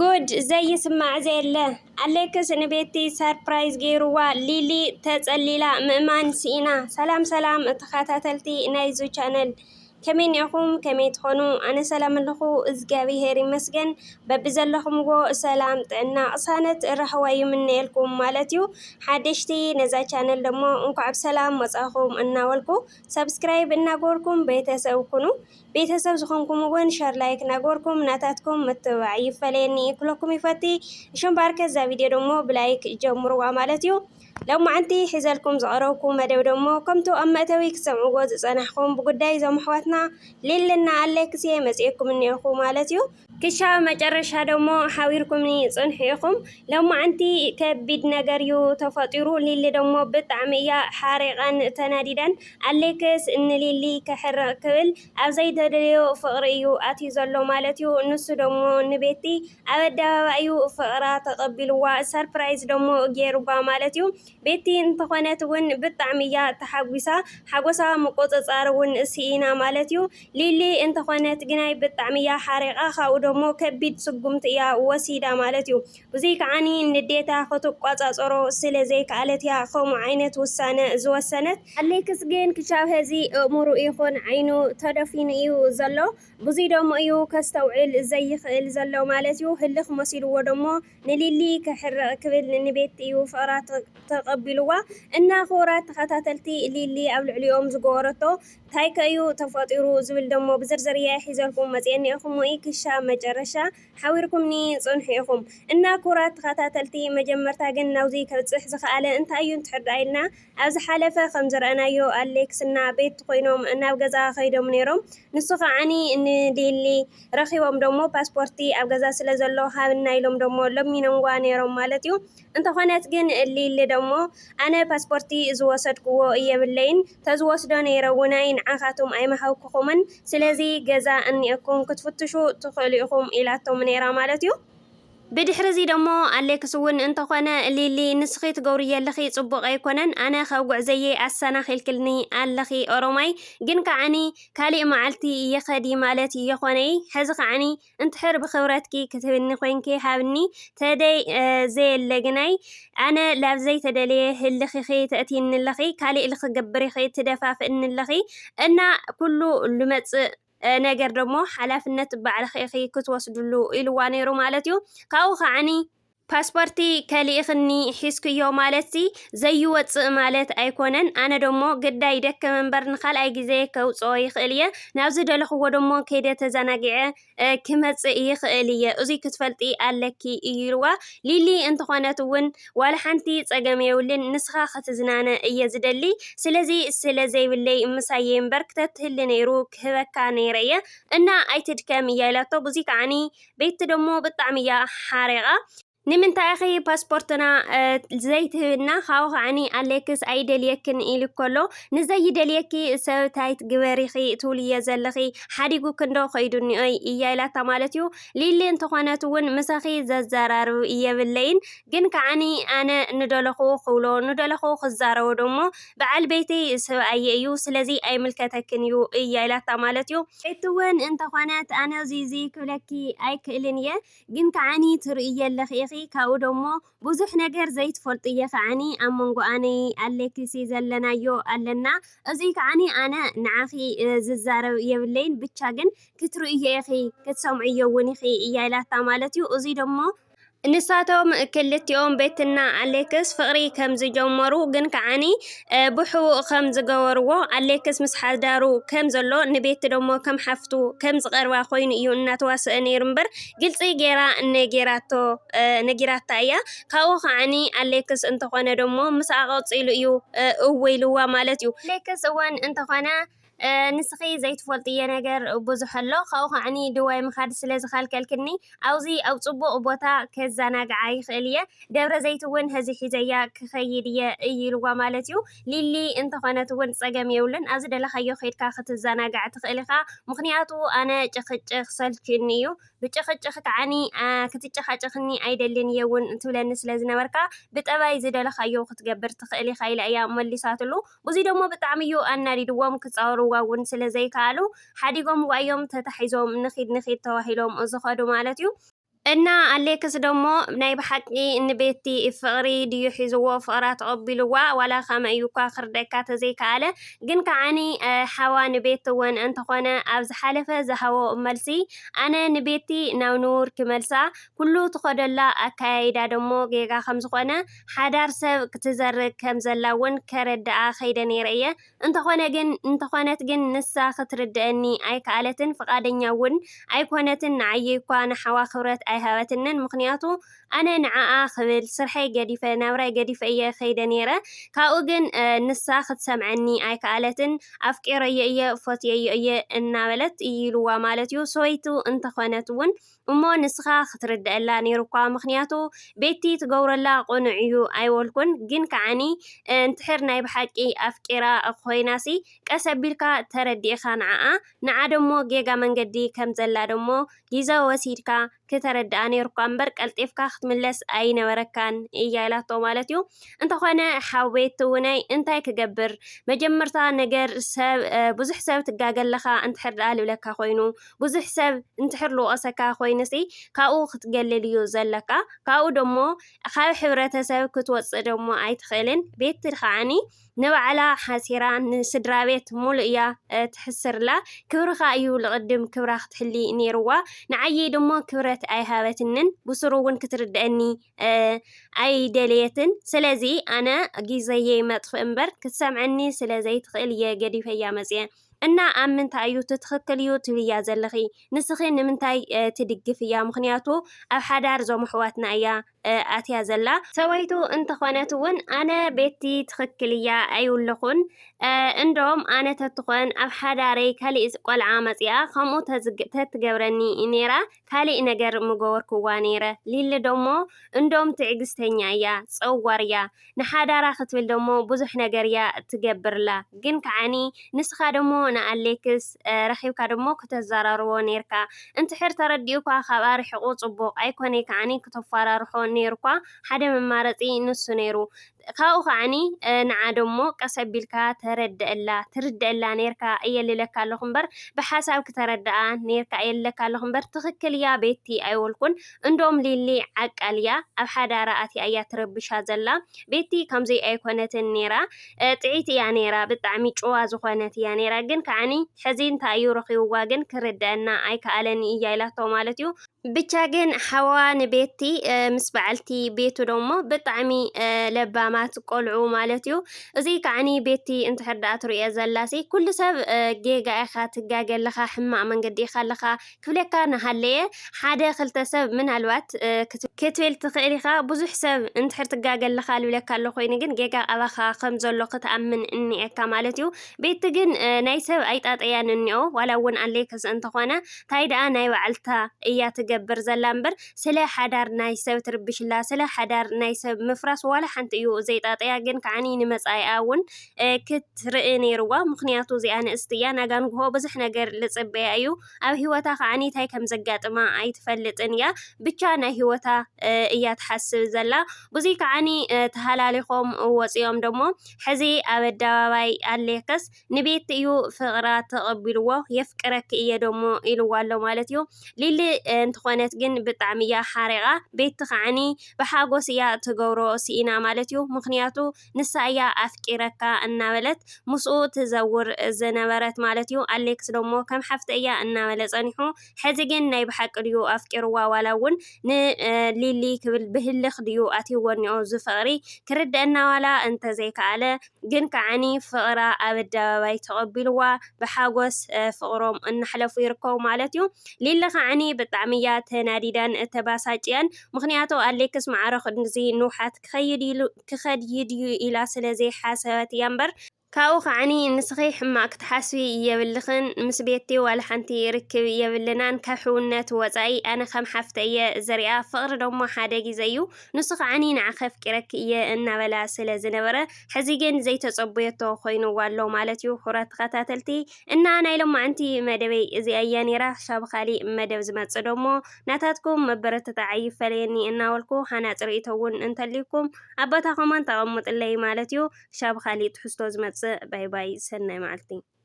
ጉድ ዘይስማዕ ዘየለ አሌክስ ንቤቲ ሰርፕራይዝ ገይሩዋ ሊሊ ተጸሊላ ምእማን ሲኢና። ሰላም ተኸታተልቲ ናይዙ ቻነል ከመይ ኒኹም ከመይ ትኾኑ? ኣነ ሰላም ኣለኹ እግዚአብሔር ይመስገን። በብዘለኹምዎ ሰላም ጥዕና ቅሳነት ረህዋ ይምነየልኩም ማለት እዩ። ሓደሽቲ ነዛ ቻነል ደሞ እንኳዕ ብሰላም መጻኹም እናወልኩ ሰብስክራይብ እናጎርኩም ቤተሰብ ኩኑ። ቤተሰብ ዝኾንኩም እውን ሸር ላይክ እናጎርኩም ናታትኩም ምትብባዕ ይፈለየኒ ክለኩም ይፈቲ። እሾም ባርከ እዛ ቪድዮ ደሞ ብላይክ ጀምሩዋ ማለት እዩ። ሎማዓንቲ ሒዘልኩም ዝቐረብኩ መደብ ደሞ ከምቱ ኣብ መእተዊ ክሰምዕዎ ዝጸናሕኩም ብጉዳይ ዞም ኣሕዋትና ሊልና ኣሌክስ መጺአኩም እኒአኹ ማለት እዩ። ክሻብ መጨረሻ ደሞ ሓቢርኩምኒ ጽንሑ ኢኹም። ሎማዓንቲ ከቢድ ነገር እዩ ተፈጢሩ። ሊሊ ደሞ ብጣዕሚ እያ ሓሪቓን ተናዲዳን ኣሌክስ ንሊሊ ከሕርቕ ክብል ኣብ ዘይተደልዮ ፍቕሪ እዩ ኣትዩ ዘሎ ማለት እዩ። ንሱ ደሞ ንቤቲ ኣብ ኣደባባዩ ፍቕራ ተቐቢልዋ ሰርፕራይዝ ደሞ ገይሩዋ ማለት እዩ። ቤቲ እንተኾነት እውን ብጣዕሚ እያ ተሓጒሳ ሓጎሳ መቆፅጻር እውን ሲኢና ማለት እዩ። ሊሊ እንተኾነት ግናይ ብጣዕሚ እያ ሓሪቓ ካብኡ ደሞ ከቢድ ስጉምቲ እያ ወሲዳ ማለት እዩ። ብዙይ ከዓኒ ንዴታ ክትቋፃፀሮ ስለ ዘይከኣለት እያ ከምኡ ዓይነት ውሳነ ዝወሰነት። ኣሌክስ ግን ክሻብ ሕዚ እእሙሩ ይኹን ዓይኑ ተደፊኑ እዩ ዘሎ። ብዙይ ደሞ እዩ ከስተውዕል ዘይኽእል ዘሎ ማለት እዩ። ህልኽ መሲልዎ ደሞ ንሊሊ ክሕርቕ ክብል ንቤት እዩ ፍቕራ ተቐቢልዋ እና ክቡራት ተኸታተልቲ ሊሊ ኣብ ልዕሊኦም ዝገበረቶ እንታይ ከእዩ ተፈጢሩ ዝብል ደሞ ብዝርዝር እየ ሒዘልኩም መፅአኒ ኢኹም ወይ ክሻብ መጨረሻ ሓቢርኩምኒ ጽንሑ ኢኹም እና ክቡራት ተኸታተልቲ መጀመርታ ግን ናብዚ ከብፅሕ ዝኸኣለ እንታይ እዩ እንትሕርዳ ኢልና ኣብ ዝሓለፈ ከም ዝረአናዮ ኣሌክስ እና ቤት ኮይኖም ናብ ገዛ ከይዶም ነይሮም። ንሱ ከዓኒ ንሊሊ ረኺቦም ደሞ ፓስፖርቲ ኣብ ገዛ ስለ ዘሎ ሃብና ኢሎም ደሞ ለሚኖምዋ ነይሮም ማለት እዩ። እንተኾነት ግን ሊሊ ደሞ ኣነ ፓስፖርቲ ዝወሰድክዎ እየብለይን ተዝወስዶ ነይረ ውናይ ንዓኻቶም ኣይመሃውክኹምን ስለዚ ገዛ እኒአኩም ክትፍትሹ ትኽእሉ ኢኹም ኢላቶም ነይራ ማለት እዩ። ብድሕሪዚ ደሞ ኣሌክስ እውን እንተኾነ ሊሊ ንስኺ ትገብርዮ ኣለኺ ጽቡቕ ኣይኮነን ኣነ ካብ ጉዕዘየ ኣሰናኺልክልኒ ኣለኺ ኦሮማይ ግን ከዓኒ ካሊእ መዓልቲ የኸዲ ማለት የኾነይ ሕዚ ከዓኒ እንትሕር ብኽብረትኪ ክትብኒ ኮንኪ ሃብኒ ተደይ ዘየለግናይ ኣነ ላብ ዘይተደለየ ህልኺኺ ተእቲኒ ኣለኺ ካሊእ ልኽገብር ኢኺ ትደፋፍእኒ ኣለኺ እና ኩሉ ልመጽእ ነገር ደሞ ሓላፍነት ባዕልኺ ኢኺ ክትወስድሉ ኢልዋ ነይሩ ማለት እዩ። ካብኡ ከዓኒ ፓስፖርቲ ከሊእኽኒ ሒዝክዮ ማለት ዘይወፅእ ማለት ኣይኮነን ኣነ ደሞ ግዳይ ደከመ እምበር ንኻልኣይ ግዜ ከውፅኦ ይኽእል እየ ናብ ዝደለኽዎ ደሞ ከይደ ተዘናጊዐ ክመጽእ ይኽእል እየ እዙይ ክትፈልጢ ኣለኪ ኢልዋ። ሊሊ እንተኾነት እውን ዋላ ሓንቲ ፀገም የብልን ንስኻ ክትዝናነ እየ ዝደሊ ስለዚ ስለ ዘይብለይ ምሳየ እምበር ክተትህሊ ነይሩ ክህበካ ነይረ እየ እና ኣይትድከም እያ ኢላቶ። ብዙይ ከዓኒ ቤቲ ደሞ ብጣዕሚ እያ ሓሪቓ ንምንታይ ኣኺ ፓስፖርትና ዘይትህብና ካብኡ ከዓኒ ኣሌክስ ኣይደልየክን ኢሉ ከሎ ንዘይደልየኪ ሰብታይ ትግበሪ ኢኺ ትብልየ ዘለኺ ሓዲጉ ክንዶ ኸይዱኒኦይ እያ ኢላታ ማለት እዩ። ሊሊ እንተኾነት እውን ምሳኺ ዘዘራርብ እየብለይን ግን ከዓኒ ኣነ ንደለኹ ክብሎ ንደለኹ ክዛረቦ ደሞ በዓል ቤተይ ሰብኣየ እዩ ስለዚ ኣይምልከተክን እዩ እያ ኢላታ ማለት እዩ። ቤቲ እውን እንተኾነት ኣነ ዚዚ ክብለኪ ኣይክእልን እየ ግን ከዓኒ ትርእየ ኣለኺ ኢኺ ካብኡ ደሞ ብዙሕ ነገር ዘይትፈልጡ እየ ከዓኒ ኣብ መንጎ ኣነይ ኣሌክስ ዘለናዮ ኣለና እዙይ ከዓኒ ኣነ ንዓኺ ዝዛረብ የብለይን ብቻ ግን ክትርእዮ ኢኺ ክትሰምዕዮ እውን ኢኺ እያ ኢላታ ማለት እዩ። እዙይ ደሞ ንሳቶም ክልቲኦም ቤትና ኣሌክስ ፍቕሪ ከም ዝጀመሩ ግን ከዓኒ ብሕቡእ ከም ዝገበርዎ ኣሌክስ ምስ ሓዳሩ ከም ዘሎ ንቤት ደሞ ከም ሓፍቱ ከም ዝቐርባ ኮይኑ እዩ እናተዋስአ ነይሩ እምበር ግልፂ ጌራ ነጊራታ እያ። ካብኡ ከዓኒ ኣሌክስ እንተኾነ ደሞ ምስኣ ቐፂሉ እዩ እወይልዋ ማለት እዩ። ኣሌክስ እውን እንተኾነ ንስኺ ዘይትፈልጥየ ነገር ብዙሕ ኣሎ ካብኡ ከዓኒ ድዋይ ምኻድ ስለ ዝኸልከልክኒ ኣብዚ ኣብ ጽቡቕ ቦታ ከዘናግዓ ይኽእል እየ ደብረ ዘይት እውን ሕዚ ሒዘያ ክኸይድ እየ ኢልዋ ማለት እዩ። ሊሊ እንተኾነት እውን ፀገም የብልን ኣብ ዝደለኻዮ ከይድካ ክትዘናጋዕ ትኽእል ኢኻ ምኽንያቱ ኣነ ጭኽጭኽ ሰልችኒ እዩ ብጭኽጭኽ ከዓኒ ክትጨኻጨኽኒ ኣይደልን እየ እውን ትብለኒ ስለ ዝነበርካ ብጠባይ ዝደለኻዮ ክትገብር ትኽእል ኢኻ ኢላ እያ መሊሳትሉ። ብዙይ ደሞ ብጣዕሚ እዩ ኣናዲድዎም ክፃወሩ እውን ስለ ዘይከኣሉ ሓዲጎም ዋዮም ተታሒዞም ንኺድ ተዋሂሎም ዝኸዱ ማለት እዩ። እና ኣሌክስ ደሞ ናይ ብሓቂ ንቤቲ ፍቕሪ ድዩ ሒዝዎ ፍቕራ ተቐቢልዋ ዋላ ከመ እዩ እኳ ክርደካ ተዘይከኣለ ግን ከዓኒ ሓዋ ንቤቲ እውን እንተኾነ ኣብ ዝሓለፈ ዝሃቦ መልሲ ኣነ ንቤቲ ናብ ንቡር ክመልሳ ኩሉ ትኸደላ ኣካያይዳ ደሞ ጌጋ ከም ዝኾነ ሓዳር ሰብ ክትዘርግ ከም ዘላ እውን ከረድኣ ከይደ ነይረ እየ እንተኾነት ግን ንሳ ክትርድአኒ ኣይከኣለትን ፍቓደኛ እውን ኣይኮነትን ንዓየ እኳ ንሓዋ ክብረት ኣይሃበትንን ምክንያቱ ኣነ ንዓኣ ክብል ስርሐይ ገዲፈ ናብራይ ገዲፈ እየ ከይደ ነይረ ካብኡ ግን ንሳ ክትሰምዐኒ ኣይከኣለትን ኣፍቂረየ እየ ፈትየየ እየ እናበለት ኢልዋ ማለት እዩ ሰበይቱ እንተኾነት እውን እሞ ንስኻ ክትርድአላ ነይሩኳ ምክንያቱ ቤቲ ትገብረላ ቁኑዕ እዩ ኣይወልኩን ግን ከዓኒ እንትሕር ናይ ብሓቂ ኣፍቂራ ኮይናሲ ቀስ ኣቢልካ ተረዲእኻ ንዓ ደሞ ጌጋ መንገዲ ከም ዘላ ደሞ ጊዜ ወሲድካ ከተረድኣ ነይሩካ እምበር ቀልጢፍካ ክትምለስ ኣይነበረካን እያኢላቶ ማለት እዩ እንተኾነ ሓዌት እውነይ እንታይ ክገብር መጀመርታ ነገር ሰብ ብዙሕ ሰብ ትጋገለኻ እንትሕር ደኣ ልብለካ ኮይኑ ብዙሕ ሰብ እንትሕር ልወቀሰካ ኮይኑሲ ካብኡ ክትገልል እዩ ዘለካ ካብኡ ደሞ ካብ ሕብረተሰብ ክትወፅእ ደሞ ኣይትኽእልን ቤት ከዓኒ ንባዕላ ሓሲራ ንስድራ ቤት ሙሉእ እያ ትሕስርላ ክብርኻ እዩ ልቕድም ክብራ ክትሕሊ ነይርዋ ንዓየይ ደሞ ክብረት ኣይሃበትንን ብስሩ እውን ክትርድአኒ ኣይደልየትን ስለዚ ኣነ ጊዜየ መጥፍእ እምበር ክትሰምዐኒ ስለዘይትኽእል እየ ገዲፈያ መፅየ እና ኣብ ምንታይ እዩ ትትኽክል እዩ ትብልያ ዘለኺ ንስኺ ንምንታይ ትድግፍ እያ ምክንያቱ ኣብ ሓዳር ዞም ኣሕዋትና እያ ኣትያ ዘላ ሰበይቱ እንተኾነት እውን ኣነ ቤቲ ትኽክል እያ ኣይውልኹን እንደም ኣነ ተትኾን ኣብ ሓዳረይ ካሊእ ቆልዓ መፅኣ ከምኡ ተትገብረኒ ነይራ ካሊእ ነገር ምገበርክዋ ነይረ ሊሊ ደሞ እንደም ትዕግስተኛ እያ ፀዋር እያ ንሓዳራ ክትብል ደሞ ብዙሕ ነገር እያ ትገብርላ ግን ከዓኒ ንስኻ ደሞ ንኣሌክስ ረኺብካ ደሞ ክተዘራርቦ ነይርካ እንትሕር ተረዲኡኳ ካብኣ ርሒቑ ፅቡቕ ኣይኮነይ ከዓኒ ክተፈራርሖ ነይሩኳ ሓደ መማረፂ ንሱ ነይሩ ካብኡ ከዓኒ ንዓ ደሞ ቀስ ኣቢልካ ትርድአላ ነይርካ እየልለካ ኣለኹ እምበር ብሓሳብ ክተረድኣ ነይርካ እየልለካ ኣለኹ እምበር ትኽክል እያ ቤቲ ኣይወልኩን እንዶም ሊሊ ዓቃል እያ ኣብ ሓዳራ ኣትያ እያ ትረብሻ ዘላ ቤቲ ከምዘይ ኣይኮነትን ነይራ ጥዒት እያ ነይራ ብጣዕሚ ጭዋ ዝኾነት እያ ነይራ ግን ከዓኒ ሕዚ እንታይ እዩ ረኺብዋ ግን ክርድአና ኣይከኣለኒ እያ ኢላቶ ማለት እዩ ብቻ ግን ሓዋ ንቤቲ ምስ በዓልቲ ቤቱ ደሞ ብጣዕሚ ለባማት ቆልዑ ማለት እዩ እዚ ከዓኒ ቤቲ እንትሕር ደኣ ትሪኦ ዘላሲ ኩሉ ሰብ ጌጋ ኢኻ ትጋገለኻ ሕማቕ መንገዲ ኢኻ ኣለኻ ክብለካ ናሃለየ ሓደ ክልተ ሰብ ምናልባት ክትብል ትኽእል ኢኻ ብዙሕ ሰብ እንትሕር ትጋገለኻ ልብለካ ኣሎ ኮይኑ ግን ጌጋ ኣባኻ ከም ዘሎ ክትኣምን እኒአካ ማለት እዩ ቤቲ ግን ናይ ሰብ ኣይጣጠያን እኒኦ ዋላ እውን ኣሌክስ እንተኾነ እንታይ ደኣ ናይ ባዕልታ እያ ትገብር ዘላ እምበር ስለ ሓዳር ናይ ሰብ ትርብሽላ ስለ ሓዳር ናይ ሰብ ምፍራስ ዋላ ሓንቲ እዩ ዘይጣጠያ ግን ከዓኒ ንመፃኢኣ እውን ክትርኢ ነይርዋ ምክንያቱ እዚኣ ንእስቲ እያ ናጋ ንግሆ ብዙሕ ነገር ዝፅበያ እዩ ኣብ ሂወታ ከዓኒ እንታይ ከም ዘጋጥማ ኣይትፈልጥን እያ ብቻ ናይ ሂወታ እያ ትሓስብ ዘላ ብዙይ ከዓኒ ተሃላሊኾም ወፂኦም ደሞ ሕዚ ኣብ ኣደባባይ ኣሌክስ ንቤት እዩ ፍቕራ ተቐቢልዎ የፍቅረክ እየ ደሞ ኢልዋ ኣሎ ማለት እዩ ሊሊ እንትኾነት ግን ብጣዕሚ እያ ሓሪቓ ቤቲ ከዓኒ ብሓጎስ እያ ትገብሮ ሲኢና ማለት እዩ ምክንያቱ ንሳ እያ ኣፍቂረካ እናበለት ምስኡ ትዘውር ዝነበረት ማለት እዩ ኣሌክስ ደሞ ከም ሓፍተ እያ እናበለ ፀኒሑ ሕዚ ግን ናይ ብሓቂ ድዩ ኣፍቂርዋ ዋላ እውን ንሊሊ ክብል ብህልኽ ድዩ ኣትይዎ እኒኦ ዝፍቕሪ ክርድአና ዋላ እንተዘይከኣለ ግን ከዓኒ ፍቕራ ኣብ ኣደባባይ ተቐቢልዋ ብሓጎስ ፍቕሮም እናሕለፉ ይርከቡ ማለት እዩ ሊሊ ከዓኒ ብጣዕሚ እያ ተናዲዳን ተባሳጭያን ምክንያቱ ኣሌክስ ማዕረ ክንዚ ንውሓት ክኸድ እዩ ኢላ ስለዘይሓሰበት እያ እምበር ካብኡ ከዓኒ ንስኺ ሕማቅ ክትሓስቢ የብልኽን ምስ ቤቲ ዋላ ሓንቲ ርክብ የብልናን ካብ ሕውነት ወፃኢ ኣነ ከም ሓፍተ እየ ዘሪኣ ፍቕሪ ደሞ ሓደ ጊዜ እዩ ንሱ ከዓኒ ንዓኸ ኣፍቂረክ እየ እናበላ ስለ ዝነበረ ሕዚ ግን ዘይተፀበየቶ ኮይኑዋ ኣሎ ማለት እዩ ክቡራት ተኸታተልቲ እና ናይ ሎማዓንቲ መደበይ እዚኣ እያ ነይራ ሻብ ካሊእ መደብ ዝመፅእ ደሞ ናታትኩም መበረታታ ኣይፈለየኒ እናበልኩ ሃናፂ ርእቶ እውን እንተልይኩም ኣባታኹምን ተቐምጡለይ ማለት እዩ ሻብ ካሊእ ትሕዝቶ ዝመፅእ باي باي سنة معلتين